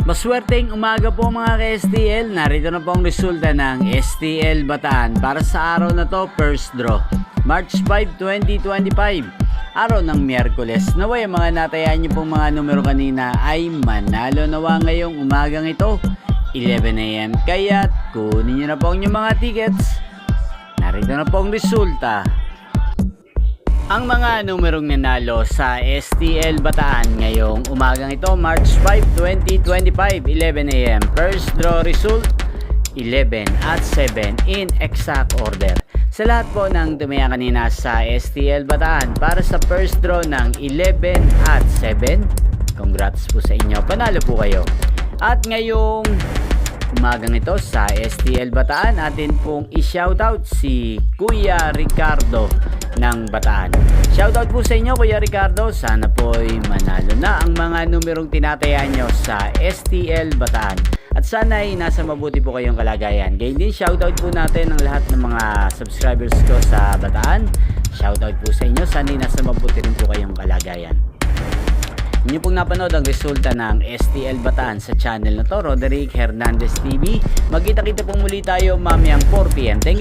Maswerteng umaga po mga ka-STL. Narito na po ang resulta ng STL Bataan para sa araw na to, first draw. March 5, 2025. Araw ng Miyerkules. Naway ang mga natayaan niyo pong mga numero kanina ay manalo nawa ngayong umagang ito, 11 AM. Kaya kunin niyo na po ang inyong mga tickets. Narito na po ang resulta. Ang mga numerong nanalo sa STL Bataan ngayong umagang ito, March 5, 2025, 11 AM. First draw result, 11 at 7 in exact order. Sa lahat po ng tumaya kanina sa STL Bataan para sa first draw ng 11 at 7, congrats po sa inyo, panalo po kayo. At ngayong umagang ito sa STL Bataan, atin pong i-shoutout si Kuya Ricardo ng Bataan. Shoutout po sa inyo Kuya Ricardo, sana po'y manalo na ang mga numerong tinatayaan nyo sa STL Bataan. At sana'y nasa mabuti po kayong kalagayan. Gayun din, shoutout po natin ang lahat ng mga subscribers ko sa Bataan. Shoutout po sa inyo, sana'y nasa mabuti rin po kayong kalagayan. Inyo pong napanood ang resulta ng STL Bataan sa channel na to, Roderick Hernandez TV. Magkita-kita pong muli tayo mamayang 4 PM. Thank you.